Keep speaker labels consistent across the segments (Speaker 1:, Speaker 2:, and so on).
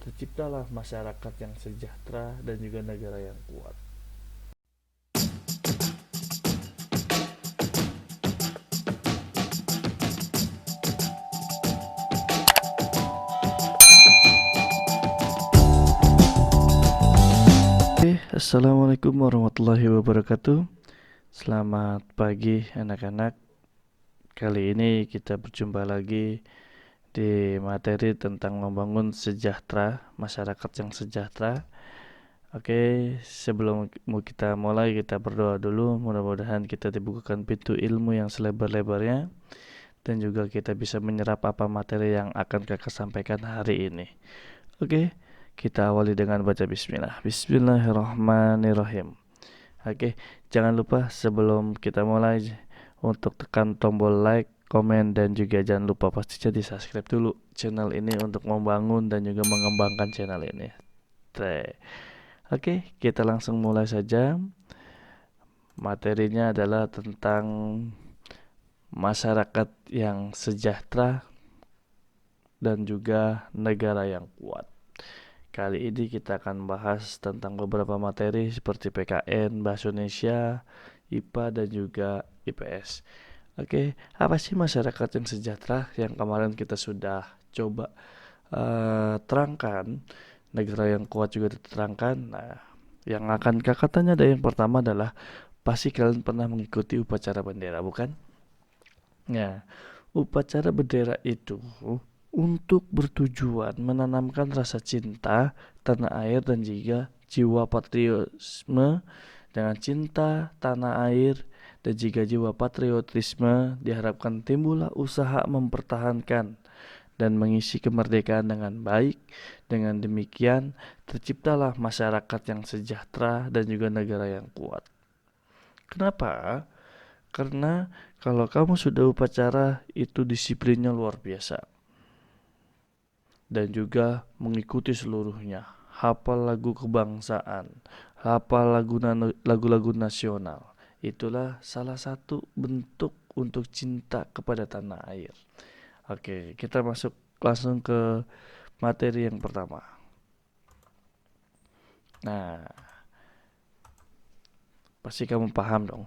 Speaker 1: terciptalah masyarakat yang sejahtera dan juga negara yang kuat. Assalamualaikum warahmatullahi wabarakatuh. Selamat pagi anak-anak. Kali ini kita berjumpa lagi di materi tentang membangun masyarakat yang sejahtera. Oke, sebelum kita mulai, kita berdoa dulu. Mudah-mudahan kita dibukakan pintu ilmu yang selebar-lebarnya dan juga kita bisa menyerap apa materi yang akan kakak sampaikan hari ini. Oke, kita awali dengan baca bismillah. Bismillahirrahmanirrahim. Oke, jangan lupa sebelum kita mulai untuk tekan tombol like, komen, dan juga jangan lupa pastinya di subscribe dulu channel ini untuk membangun dan juga mengembangkan channel ini. Oke, kita langsung mulai saja. Materinya adalah tentang masyarakat yang sejahtera dan juga negara yang kuat. Kali ini kita akan bahas tentang beberapa materi seperti PKN, Bahasa Indonesia, IPA, dan juga IPS. Oke, apa sih masyarakat yang sejahtera yang kemarin kita sudah coba terangkan, negara yang kuat juga diterangkan. Nah, yang akan kakak tanya ada yang pertama adalah, pasti kalian pernah mengikuti upacara bendera, bukan? Ya, upacara bendera itu untuk bertujuan menanamkan rasa cinta tanah air dan juga jiwa patriotisme. Dengan cinta tanah air dan juga jiwa patriotisme diharapkan timbullah usaha mempertahankan dan mengisi kemerdekaan dengan baik. Dengan demikian terciptalah masyarakat yang sejahtera dan juga negara yang kuat. Kenapa? Karena kalau kamu sudah upacara itu disiplinnya luar biasa dan juga mengikuti seluruhnya, hafal lagu kebangsaan, hafal lagu-lagu nasional. Itulah salah satu bentuk untuk cinta kepada tanah air. Oke, kita masuk langsung ke materi yang pertama. Nah, pasti kamu paham dong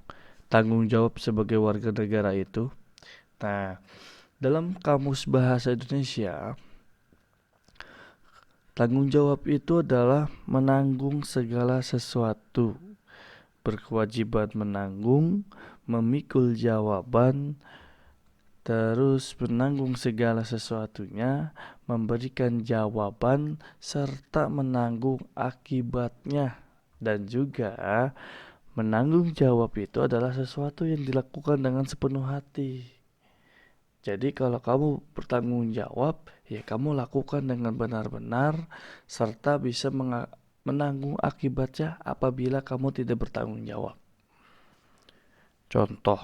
Speaker 1: tanggung jawab sebagai warga negara itu. Nah, dalam Kamus Bahasa Indonesia, tanggung jawab itu adalah menanggung segala sesuatu, berkewajiban menanggung, memikul jawaban, terus menanggung segala sesuatunya, memberikan jawaban, serta menanggung akibatnya. Dan juga menanggung jawab itu adalah sesuatu yang dilakukan dengan sepenuh hati. Jadi kalau kamu bertanggung jawab, ya kamu lakukan dengan benar-benar serta bisa menanggung akibatnya apabila kamu tidak bertanggung jawab. Contoh,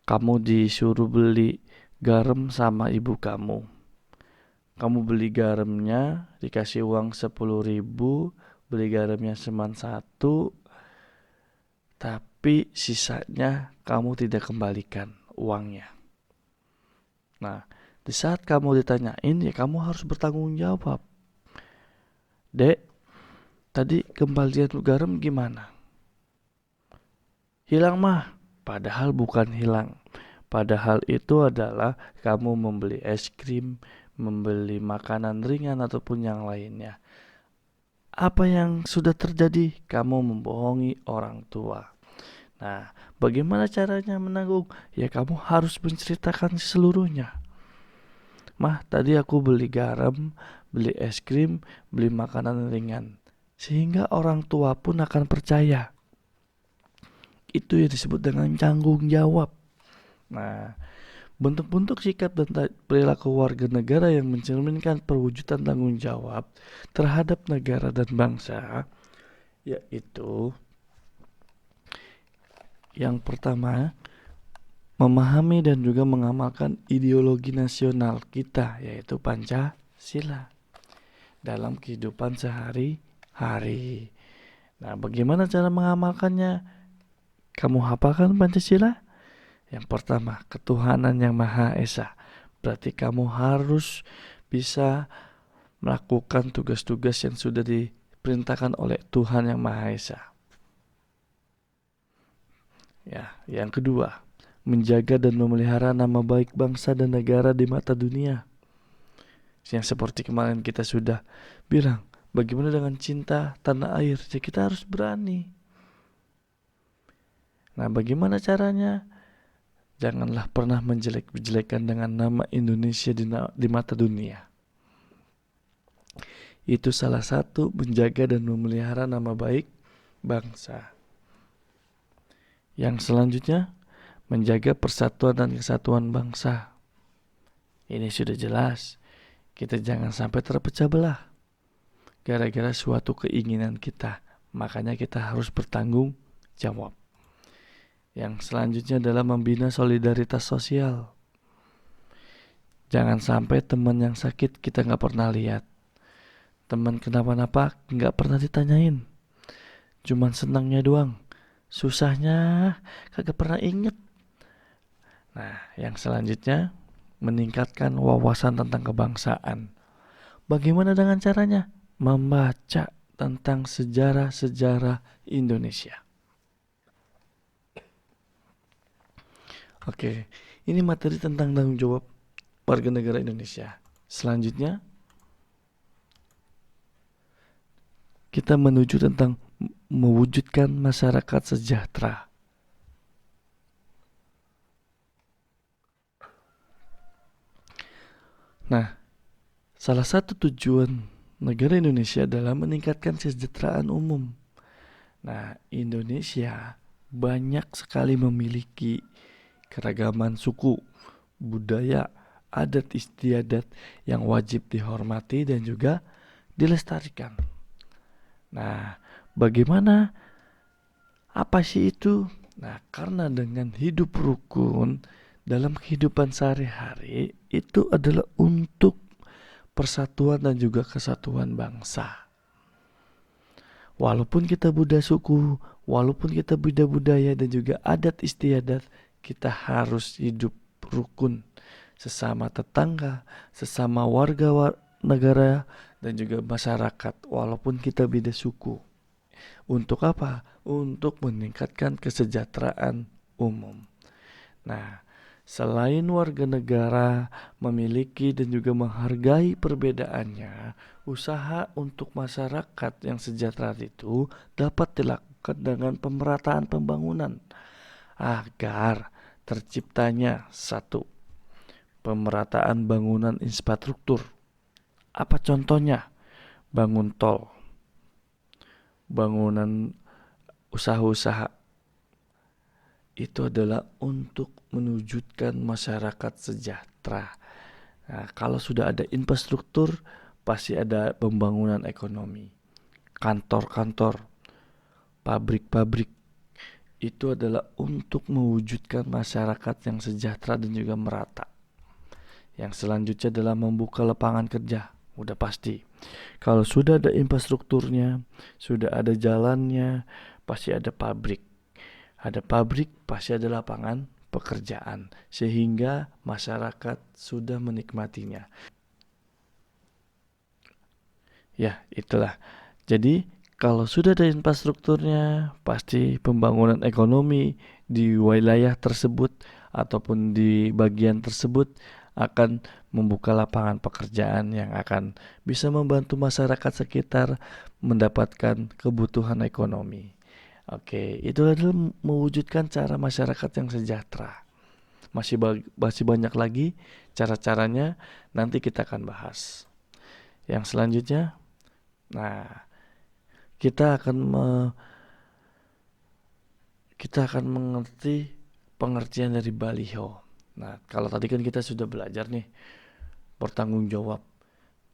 Speaker 1: kamu disuruh beli garam sama ibu kamu. Kamu beli garamnya, dikasih uang 10.000, beli garamnya cuma 1, tapi sisanya kamu tidak kembalikan uangnya. Nah, di saat kamu ditanyain, ya kamu harus bertanggung jawab. Dek, tadi kembalian garam gimana? Hilang mah. Padahal bukan hilang. Padahal itu adalah kamu membeli es krim, membeli makanan ringan ataupun yang lainnya. Apa yang sudah terjadi? Kamu membohongi orang tua. Nah, bagaimana caranya menanggung? Ya kamu harus menceritakan seluruhnya. Mah, tadi aku beli garam, beli es krim, beli makanan ringan. Sehingga orang tua pun akan percaya. Itu yang disebut dengan tanggung jawab. Nah, bentuk-bentuk sikap dan perilaku warga negara yang mencerminkan perwujudan tanggung jawab terhadap negara dan bangsa, yaitu yang pertama, memahami dan juga mengamalkan ideologi nasional kita, yaitu Pancasila, dalam kehidupan sehari-hari. Nah, bagaimana cara mengamalkannya? Kamu hafalkan Pancasila? Yang pertama, ketuhanan yang Maha Esa. Berarti kamu harus bisa melakukan tugas-tugas yang sudah diperintahkan oleh Tuhan Yang Maha Esa. Ya, yang kedua, menjaga dan memelihara nama baik bangsa dan negara di mata dunia. Yang seperti kemarin kita sudah bilang, bagaimana dengan cinta tanah air? Ya, kita harus berani. Nah, bagaimana caranya? Janganlah pernah menjelek-jelekan dengan nama Indonesia di mata dunia. Itu salah satu menjaga dan memelihara nama baik bangsa. Yang selanjutnya, menjaga persatuan dan kesatuan bangsa. Ini sudah jelas. Kita jangan sampai terpecah belah gara-gara suatu keinginan kita. Makanya kita harus bertanggung jawab. Yang selanjutnya adalah membina solidaritas sosial. Jangan sampai teman yang sakit kita gak pernah lihat. Teman kenapa-napa gak pernah ditanyain. Cuman senangnya doang. Susahnya kagak pernah inget. Nah, yang selanjutnya, meningkatkan wawasan tentang kebangsaan. Bagaimana dengan caranya? Membaca tentang sejarah-sejarah Indonesia. Oke, ini materi tentang tanggung jawab warga negara Indonesia. Selanjutnya, kita menuju tentang mewujudkan masyarakat sejahtera. Nah, salah satu tujuan negara Indonesia adalah meningkatkan kesejahteraan umum. Nah, Indonesia banyak sekali memiliki keragaman suku, budaya, adat istiadat yang wajib dihormati dan juga dilestarikan. Nah, bagaimana? Apa sih itu? Nah, karena dengan hidup rukun dalam kehidupan sehari-hari itu adalah untuk persatuan dan juga kesatuan bangsa. Walaupun kita beda suku, walaupun kita beda budaya dan juga adat istiadat, kita harus hidup rukun sesama tetangga, sesama warga negara dan juga masyarakat walaupun kita beda suku. Untuk apa? Untuk meningkatkan kesejahteraan umum. Nah, selain warga negara memiliki dan juga menghargai perbedaannya, usaha untuk masyarakat yang sejahtera itu dapat dilakukan dengan pemerataan pembangunan agar terciptanya satu, pemerataan bangunan infrastruktur. Apa contohnya? Bangun tol, bangunan usaha-usaha. Itu adalah untuk menwujudkan masyarakat sejahtera. Nah, kalau sudah ada infrastruktur, pasti ada pembangunan ekonomi. Kantor-kantor, pabrik-pabrik, itu adalah untuk mewujudkan masyarakat yang sejahtera dan juga merata. Yang selanjutnya adalah membuka lapangan kerja. Udah pasti. Kalau sudah ada infrastrukturnya, sudah ada jalannya, pasti ada pabrik. Ada pabrik, pasti ada lapangan pekerjaan. Sehingga masyarakat sudah menikmatinya. Ya, itulah. Jadi, kalau sudah ada infrastrukturnya, pasti pembangunan ekonomi di wilayah tersebut ataupun di bagian tersebut akan membuka lapangan pekerjaan yang akan bisa membantu masyarakat sekitar mendapatkan kebutuhan ekonomi. Oke, itu adalah mewujudkan cara masyarakat yang sejahtera. Masih banyak lagi cara-caranya, nanti kita akan bahas. Yang selanjutnya, nah, kita akan mengerti pengertian dari baliho. Nah, kalau tadi kan kita sudah belajar nih, bertanggung jawab,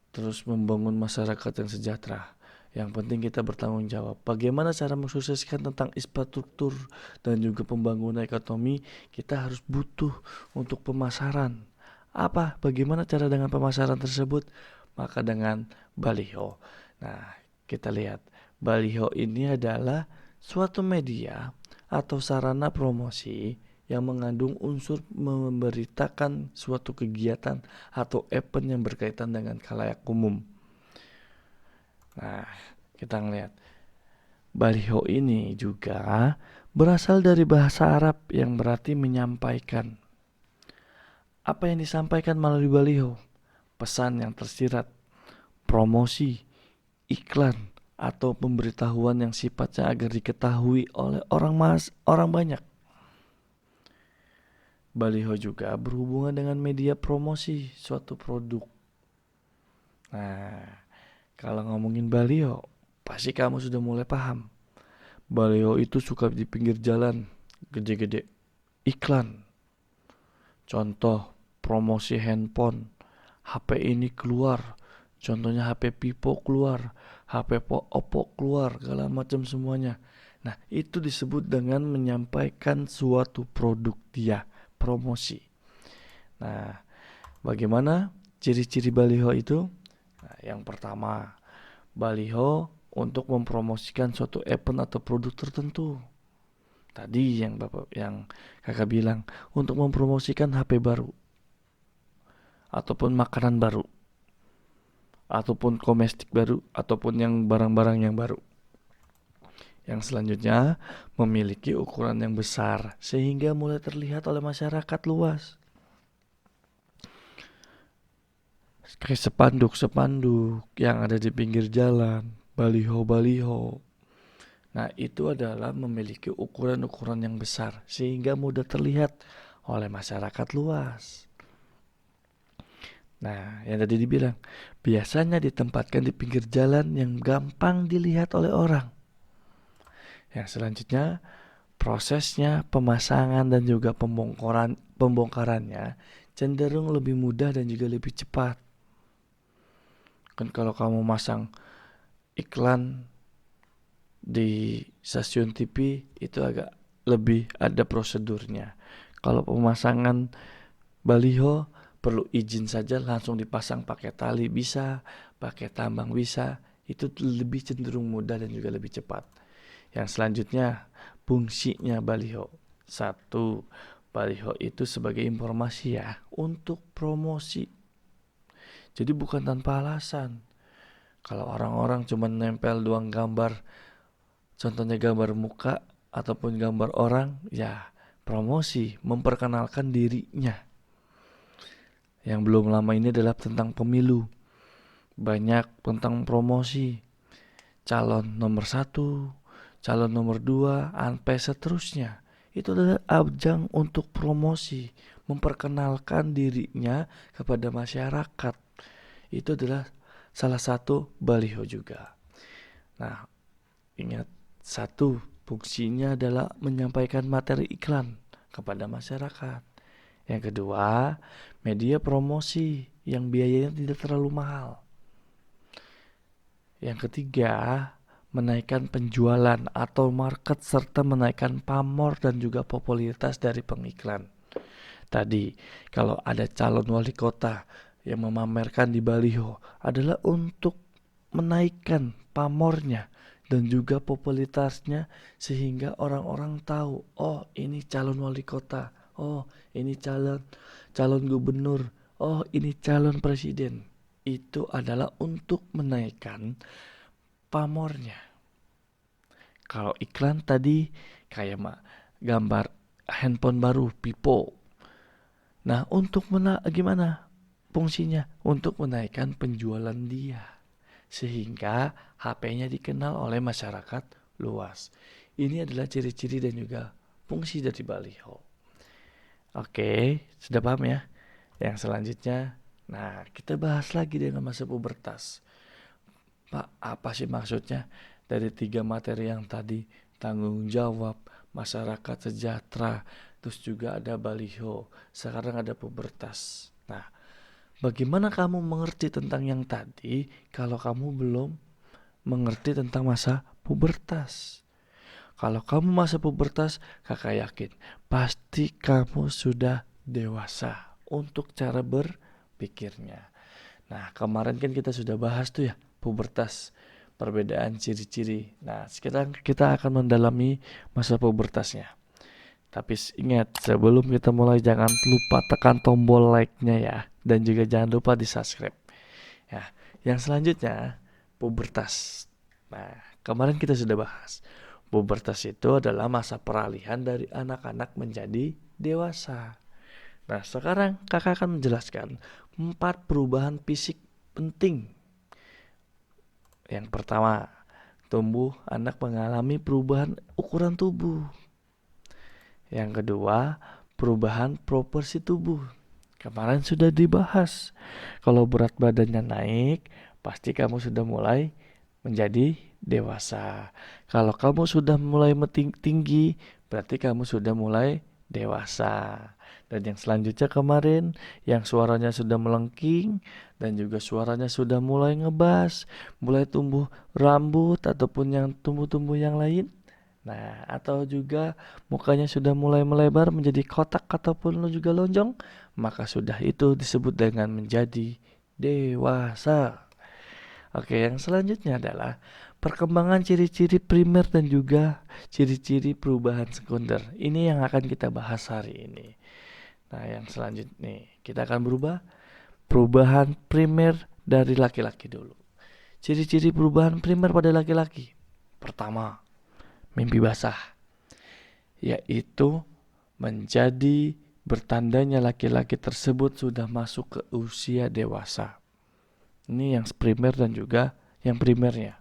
Speaker 1: terus membangun masyarakat yang sejahtera. Yang penting kita bertanggung jawab. Bagaimana cara mensukseskan tentang infrastruktur dan juga pembangunan ekonomi, kita harus butuh untuk pemasaran. Apa? Bagaimana cara dengan pemasaran tersebut? Maka dengan baliho. Nah, kita lihat. Baliho ini adalah suatu media atau sarana promosi yang mengandung unsur memberitakan suatu kegiatan atau event yang berkaitan dengan khalayak umum. Nah, kita ngeliat baliho ini juga berasal dari bahasa Arab yang berarti menyampaikan. Apa yang disampaikan melalui baliho? Pesan yang tersirat, promosi, iklan, atau pemberitahuan yang sifatnya agar diketahui oleh orang banyak. Baliho juga berhubungan dengan media promosi suatu produk. Nah, kalau ngomongin baliho, pasti kamu sudah mulai paham. Baliho itu suka di pinggir jalan, gede-gede. Iklan, contoh promosi handphone, HP ini keluar. Contohnya HP Vivo keluar, HP Oppo keluar, segala macam semuanya. Nah, itu disebut dengan menyampaikan suatu produk dia, promosi. Nah, bagaimana ciri-ciri baliho itu? Nah, yang pertama, baliho untuk mempromosikan suatu event atau produk tertentu. Tadi yang kakak bilang untuk mempromosikan HP baru ataupun makanan baru ataupun komestik baru ataupun yang barang-barang yang baru. Yang selanjutnya memiliki ukuran yang besar sehingga mulai terlihat oleh masyarakat luas. Kayak spanduk-spanduk yang ada di pinggir jalan, baliho-baliho. Nah, itu adalah memiliki ukuran-ukuran yang besar sehingga mudah terlihat oleh masyarakat luas. Nah, yang tadi dibilang, biasanya ditempatkan di pinggir jalan yang gampang dilihat oleh orang. Yang selanjutnya, prosesnya, pemasangan dan juga pembongkarannya cenderung lebih mudah dan juga lebih cepat. Kan kalau kamu masang iklan di stasiun TV itu agak lebih ada prosedurnya. Kalau pemasangan baliho perlu izin saja langsung dipasang pakai tali bisa, pakai tambang bisa. Itu lebih cenderung mudah dan juga lebih cepat. Yang selanjutnya fungsinya baliho. Satu, baliho itu sebagai informasi ya untuk promosi. Jadi bukan tanpa alasan. Kalau orang-orang cuma nempel doang gambar, contohnya gambar muka ataupun gambar orang, ya promosi, memperkenalkan dirinya. Yang belum lama ini adalah tentang pemilu. Banyak tentang promosi. Calon nomor 1, calon nomor 2, sampai seterusnya. Itu adalah ajang untuk promosi, memperkenalkan dirinya kepada masyarakat. Itu adalah salah satu baliho juga. Nah, ingat, satu, fungsinya adalah menyampaikan materi iklan kepada masyarakat. Yang kedua, media promosi yang biayanya tidak terlalu mahal. Yang ketiga, menaikkan penjualan atau market serta menaikkan pamor dan juga popularitas dari pengiklan. Tadi, kalau ada calon wali kota yang memamerkan di baliho adalah untuk menaikkan pamornya dan juga popularitasnya sehingga orang-orang tahu, oh ini calon wali kota, oh ini calon gubernur, oh ini calon presiden. Itu adalah untuk menaikkan pamornya. Kalau iklan tadi kayak gambar handphone baru Vivo. Nah, untuk gimana fungsinya? Untuk menaikkan penjualan dia sehingga HP-nya dikenal oleh masyarakat luas. Ini adalah ciri-ciri dan juga fungsi dari baliho. Oke, sudah paham ya? Yang selanjutnya, nah kita bahas lagi dengan masa pubertas. Pak, apa sih maksudnya dari 3 materi yang tadi? Tanggung jawab, masyarakat sejahtera, terus juga ada baliho, sekarang ada pubertas. Nah, bagaimana kamu mengerti tentang yang tadi kalau kamu belum mengerti tentang masa pubertas? Kalau kamu masa pubertas, kakak yakin pasti kamu sudah dewasa untuk cara berpikirnya. Nah, kemarin kan kita sudah bahas tuh ya, pubertas, perbedaan ciri-ciri. Nah, sekarang kita akan mendalami masa pubertasnya. Tapi ingat, sebelum kita mulai jangan lupa tekan tombol like-nya ya. Dan juga jangan lupa di subscribe. Ya, yang selanjutnya, pubertas. Nah, kemarin kita sudah bahas. Pubertas itu adalah masa peralihan dari anak-anak menjadi dewasa. Nah, sekarang kakak akan menjelaskan 4 perubahan fisik penting. Yang pertama, anak mengalami perubahan ukuran tubuh. Yang kedua, perubahan proporsi tubuh. Kemarin sudah dibahas. Kalau berat badannya naik, pasti kamu sudah mulai menjadi dewasa. Kalau kamu sudah mulai tinggi, berarti kamu sudah mulai dewasa. Dan yang selanjutnya kemarin, yang suaranya sudah melengking dan juga suaranya sudah mulai ngebas, mulai tumbuh rambut ataupun yang tumbuh-tumbuh yang lain. Nah, atau juga mukanya sudah mulai melebar menjadi kotak ataupun juga lonjong, maka sudah itu disebut dengan menjadi dewasa. Oke, yang selanjutnya adalah perkembangan ciri-ciri primer dan juga ciri-ciri perubahan sekunder. Ini yang akan kita bahas hari ini. Nah, yang selanjutnya kita akan perubahan primer dari laki-laki dulu. Ciri-ciri perubahan primer pada laki-laki. Pertama, mimpi basah, yaitu menjadi bertandanya laki-laki tersebut sudah masuk ke usia dewasa. Ini yang primer dan juga yang primernya.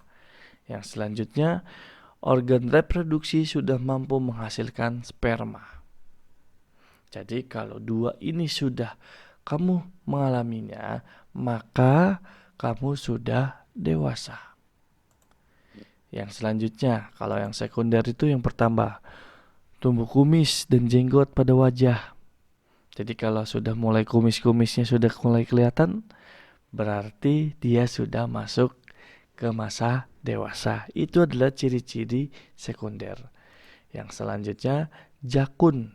Speaker 1: Yang selanjutnya, organ reproduksi sudah mampu menghasilkan sperma. Jadi kalau dua ini sudah kamu mengalaminya, maka kamu sudah dewasa. Yang selanjutnya, kalau yang sekunder itu yang pertama, tumbuh kumis dan jenggot pada wajah. Jadi kalau sudah mulai kumis-kumisnya sudah mulai kelihatan, berarti dia sudah masuk ke masa dewasa. Itu adalah ciri-ciri sekunder. Yang selanjutnya, jakun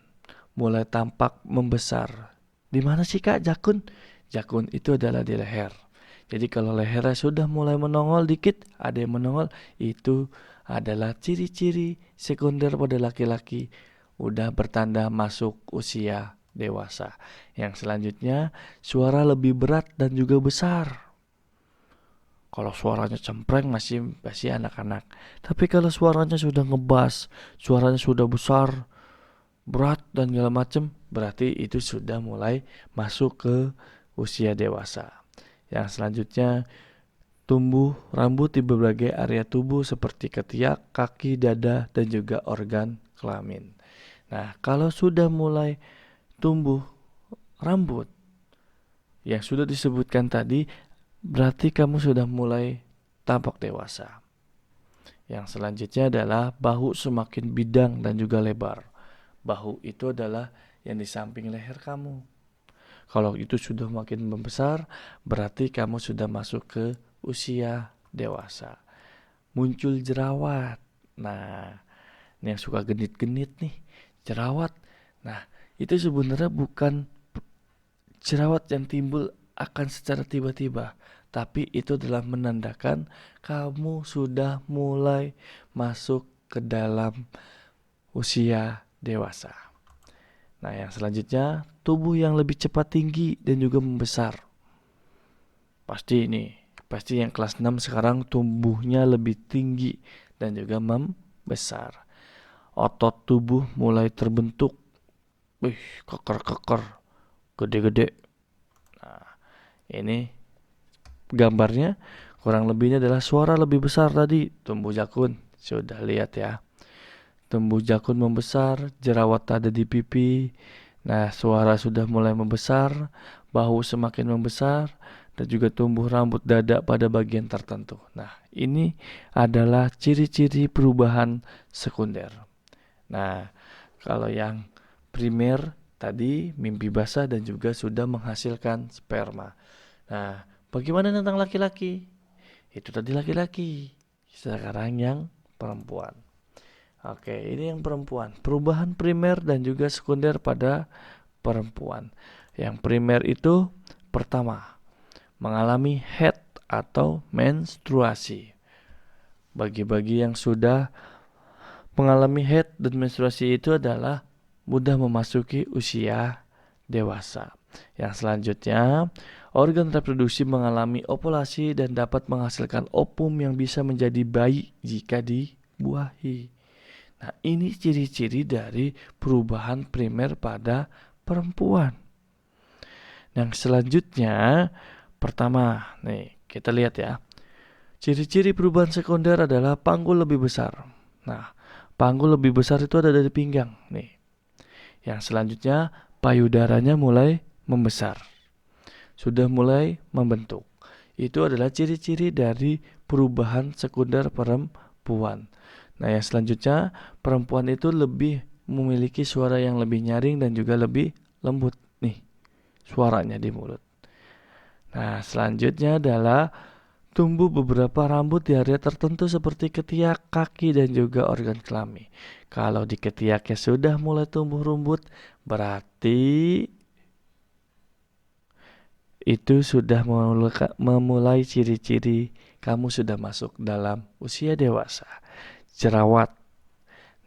Speaker 1: mulai tampak membesar. Di mana sih Kak jakun? Jakun itu adalah di leher. Jadi kalau lehernya sudah mulai menongol dikit, ada yang menongol, itu adalah ciri-ciri sekunder pada laki-laki udah bertanda masuk usia dewasa. Yang selanjutnya, suara lebih berat dan juga besar. Kalau suaranya cempreng masih anak-anak. Tapi kalau suaranya sudah ngebas, suaranya sudah besar, berat dan segala macam, berarti itu sudah mulai masuk ke usia dewasa. Yang selanjutnya, tumbuh rambut di berbagai area tubuh seperti ketiak, kaki, dada, dan juga organ kelamin. Nah, kalau sudah mulai tumbuh rambut yang sudah disebutkan tadi, berarti kamu sudah mulai tampak dewasa. Yang selanjutnya adalah bahu semakin bidang dan juga lebar. Bahu itu adalah yang di samping leher kamu. Kalau itu sudah makin membesar, berarti kamu sudah masuk ke usia dewasa. Muncul jerawat. Nah, ini yang suka genit-genit nih, jerawat. Nah, itu sebenarnya bukan jerawat yang timbul akan secara tiba-tiba, tapi itu adalah menandakan kamu sudah mulai masuk ke dalam usia dewasa. Nah, yang selanjutnya, tubuh yang lebih cepat tinggi dan juga membesar. Pasti yang kelas 6 sekarang tumbuhnya lebih tinggi dan juga membesar. Otot tubuh mulai terbentuk. Keker-keker, gede-gede. Nah, ini gambarnya kurang lebihnya adalah suara lebih besar tadi. Tumbuh jakun, sudah lihat ya. Tumbuh jakun membesar, jerawat ada di pipi. Nah, suara sudah mulai membesar, bahu semakin membesar, dan juga tumbuh rambut dada pada bagian tertentu. Nah, ini adalah ciri-ciri perubahan sekunder. Nah, kalau yang primer tadi mimpi basah dan juga sudah menghasilkan sperma. Nah, bagaimana tentang laki-laki? Itu tadi laki-laki. Sekarang yang perempuan. Oke, ini yang perempuan. Perubahan primer dan juga sekunder pada perempuan. Yang primer itu pertama, mengalami haid atau menstruasi. Bagi-bagi yang sudah mengalami haid dan menstruasi itu adalah mudah memasuki usia dewasa. Yang selanjutnya, organ reproduksi mengalami ovulasi dan dapat menghasilkan ovum yang bisa menjadi bayi jika dibuahi. Nah, ini ciri-ciri dari perubahan primer pada perempuan. Yang selanjutnya, pertama, nih kita lihat ya. Ciri-ciri perubahan sekunder adalah panggul lebih besar. Nah, panggul lebih besar itu ada dari pinggang. Nih. Yang selanjutnya, payudaranya mulai membesar. Sudah mulai membentuk. Itu adalah ciri-ciri dari perubahan sekunder perempuan. Nah, yang selanjutnya, perempuan itu lebih memiliki suara yang lebih nyaring dan juga lebih lembut. Nih, suaranya di mulut. Nah, selanjutnya adalah tumbuh beberapa rambut di area tertentu seperti ketiak, kaki, dan juga organ kelamin. Kalau di ketiaknya sudah mulai tumbuh rambut, berarti itu sudah memulai ciri-ciri kamu sudah masuk dalam usia dewasa. Jerawat.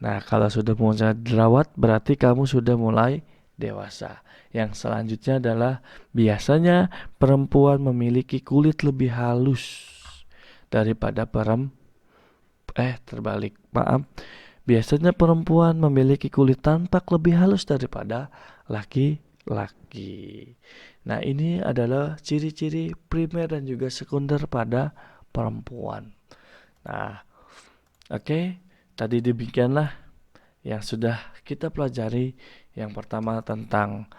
Speaker 1: Nah, kalau sudah mulai jerawat, berarti kamu sudah mulai dewasa. Yang selanjutnya adalah biasanya perempuan memiliki kulit lebih halus daripada terbalik. Maaf. Biasanya perempuan memiliki kulit tampak lebih halus daripada laki-laki. Nah, ini adalah ciri-ciri primer dan juga sekunder pada perempuan. Nah, oke. Tadi demikianlah yang sudah kita pelajari. Yang pertama tentang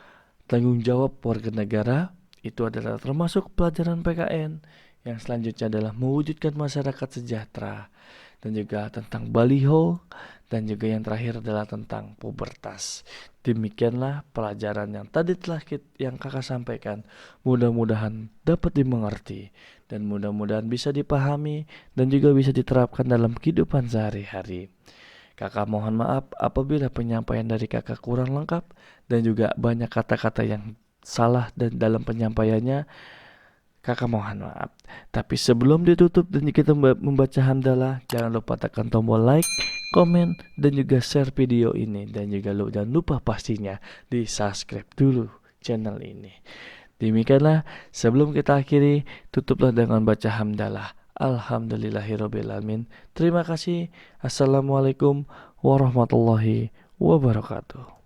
Speaker 1: tanggung jawab warga negara, itu adalah termasuk pelajaran PKN. Yang selanjutnya adalah mewujudkan masyarakat sejahtera, dan juga tentang baliho, dan juga yang terakhir adalah tentang pubertas. Demikianlah pelajaran yang tadi telah yang kakak sampaikan. Mudah-mudahan dapat dimengerti dan mudah-mudahan bisa dipahami dan juga bisa diterapkan dalam kehidupan sehari-hari. Kakak mohon maaf apabila penyampaian dari kakak kurang lengkap dan juga banyak kata-kata yang salah dan dalam penyampaiannya. Kakak mohon maaf. Tapi sebelum ditutup dan kita membaca hamdalah, jangan lupa tekan tombol like, komen, dan juga share video ini. Dan juga jangan lupa pastinya di subscribe dulu channel ini. Demikianlah, sebelum kita akhiri, tutuplah dengan baca hamdalah. Alhamdulillahirrabbilalamin. Terima kasih. Assalamualaikum warahmatullahi wabarakatuh.